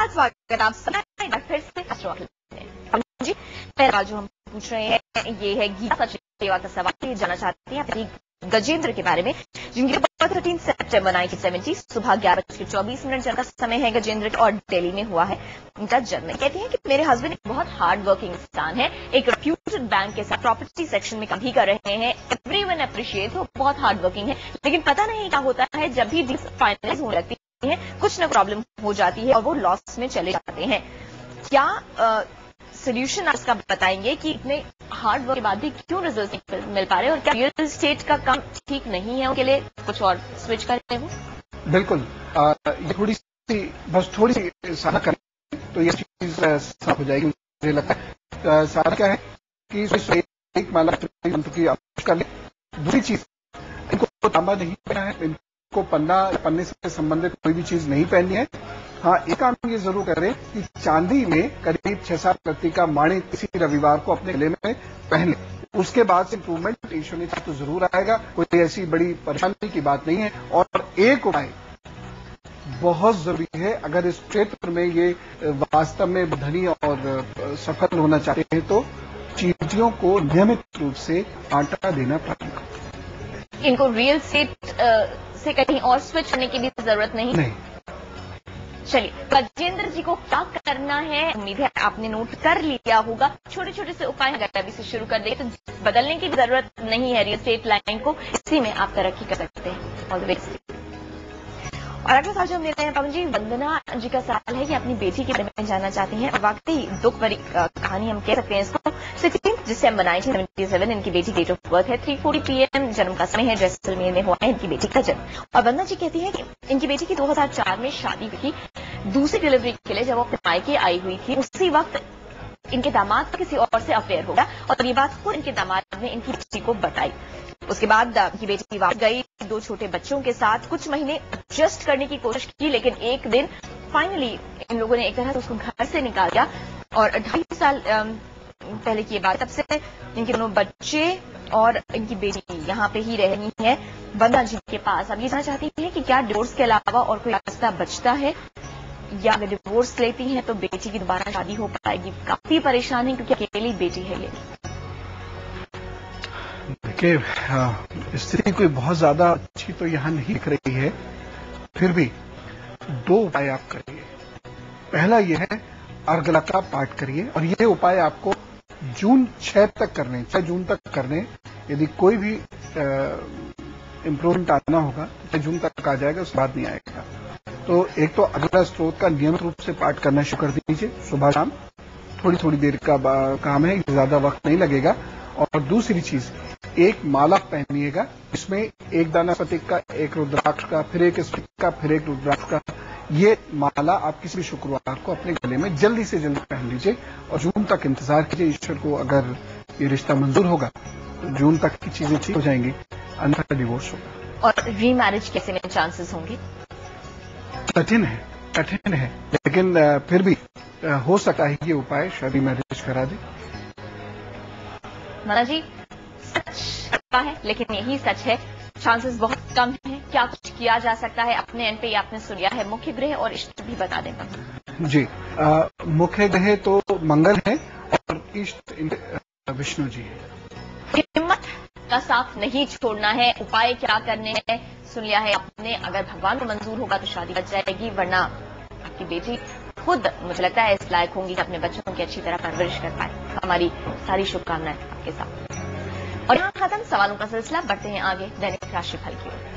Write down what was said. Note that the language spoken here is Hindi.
बहुत स्वागत आप सभी फिर से जी। पहला सवाल जो हम पूछ रहे हैं ये है गीता सचदेवा का सवाल। ये जानना चाहते हैं अपनी गजेंद्र के बारे में, जिनकी 13 सितंबर 1970 सुबह 11:24 जन्म का समय है गजेंद्र का और दिल्ली में हुआ है उनका जन्म। कहते हैं कि मेरे हस्बैंड एक बहुत हार्ड वर्किंग इंसान है, एक रेप्यूटेड बैंक के साथ प्रॉपर्टी सेक्शन में काम भी कर रहे हैं। एवरीवन अप्रिशिएट, वो बहुत हार्ड वर्किंग है, लेकिन पता नहीं क्या होता है जब भी डील फाइनलाइज होने लगती है कुछ न प्रॉब्लम हो जाती है और वो लॉस में चले जाते हैं। क्या सोल्यूशन आप इसका बताएंगे कि इतने हार्ड वर्क के बाद भी क्यों रिजल्ट मिल पा रहे हैं, और क्या रियल एस्टेट का काम ठीक नहीं है उनके लिए, कुछ और स्विच करें वो? बिल्कुल, ये थोड़ी सी सलाह करें तो ये चीज साफ हो जाएगी। मुझे लगता है सारा क्या है कि एक माला की कर ले। दूसरी चीज, इनको तांबा नहीं पहना है, इनको पन्ने से संबंधित कोई भी चीज नहीं पहननी है। हाँ, एक काम ये जरूर करें कि चांदी में करीब 6-7 प्रति का माणिक किसी रविवार को अपने गले में पहन लें। उसके बाद से इंप्रूवमेंट ईश्वर तो जरूर आएगा, कोई ऐसी बड़ी परेशानी की बात नहीं है। और एक उपाय बहुत जरूरी है, अगर इस क्षेत्र में ये वास्तव में धनी और सफल होना चाहते हैं तो चीजों को नियमित रूप से आटा देना प्रारंभ करें। इनको रियल एस्टेट से कहीं और स्विच करने की भी जरूरत नहीं। चलिए, गजेंद्र जी को क्या करना है, उम्मीद है आपने नोट कर लिया होगा। छोटे छोटे से उपाय अगर अभी से शुरू कर दे तो बदलने की जरूरत नहीं है रियल एस्टेट लाइन को, इसी में आप तरक्की कर सकते हैं। All the best. और अगला सवाल जो हम लेते हैं पवन जी, वंदना जी का सवाल है कि अपनी बेटी के बारे में जानना चाहती हैं और वाकई दुख भरी कहानी हम कह सकते हैं इसको। 16 दिसंबर 1977 इनकी बेटी डेट ऑफ बर्थ है, 3:40 PM जन्म का समय है, जैसलमेर में हुआ है इनकी बेटी का जन्म। और वंदना जी कहती है कि इनकी बेटी की 2004 में शादी हुई थी। दूसरी डिलीवरी के लिए जब वो अपने मायके आई हुई थी उसी वक्त इनके दामाद किसी और से अफेयर हो गया और ये बात खुद इनके दामाद ने इनकी बेटी को बताई। उसके बाद की बेटी वापस गई 2 छोटे बच्चों के साथ, कुछ महीने एडजस्ट करने की कोशिश की, लेकिन एक दिन फाइनली इन लोगों ने एक तरह से उसको घर से निकाल दिया। और 2.5 साल पहले की बात, तब से इनके दोनों बच्चे और इनकी बेटी यहाँ पे ही रह रही है वंदना जी के पास। अब ये जानना चाहती है कि क्या डिवोर्स के अलावा और कोई रास्ता बचता है, या अगर डिवोर्स लेती हैं तो बेटी की दोबारा शादी हो पाएगी। काफी परेशान है क्योंकि अकेली बेटी है ये। देखिए, स्थिति कोई बहुत ज्यादा अच्छी तो यहां नहीं दिख रही है, फिर भी 2 उपाय आप करिए। पहला यह है, अर्गला का पाठ करिए और ये उपाय आपको जून 6 तक करने, 6 जून तक करने। यदि कोई भी इम्प्रूवमेंट आना होगा तो 6 जून तक आ जाएगा, उसके बाद नहीं आएगा। तो एक तो अगला स्त्रोत का नियमित रूप से पाठ करना शुरू कर दीजिए, सुबह शाम थोड़ी देर का काम है, ज्यादा वक्त नहीं लगेगा। और दूसरी चीज, एक माला पहनिएगा, इसमें एक दाना स्फटिक का, एक रुद्राक्ष का, फिर एक स्फटिक का, फिर एक रुद्राक्ष का। ये माला आप किसी भी शुक्रवार को अपने गले में जल्दी से जल्दी पहन लीजिए और जून तक इंतजार कीजिए। ईश्वर को अगर ये रिश्ता मंजूर होगा तो जून तक की चीजें ठीक हो जाएंगी, अन्यथा डिवोर्स होगा। और रीमैरिज कैसे में चांसेस होंगे? कठिन है, लेकिन फिर भी हो सकता है ये उपाय शायद रीमैरिज करा दे। वंदना जी, सच है लेकिन यही सच है, चांसेस बहुत कम हैं। क्या कुछ किया जा सकता है अपने एंड पे? आपने सुनिया है, मुख्य ग्रह और इष्ट भी बता दें जी। मुख्य ग्रह तो मंगल है और इष्ट विष्णु जी है। हिम्मत का साथ नहीं छोड़ना है। उपाय क्या करने हैं सुन लिया है आपने। अगर भगवान को मंजूर होगा तो शादी बच जाएगी, वरना आपकी बेटी खुद मुझे लगता है इस लायक होंगी कि अपने बच्चों की अच्छी तरह परवरिश कर पाए। हमारी सारी शुभकामनाएं आपके साथ। और यहाँ खत्म सवालों का सिलसिला, बढ़ते हैं आगे दैनिक राशिफल की ओर।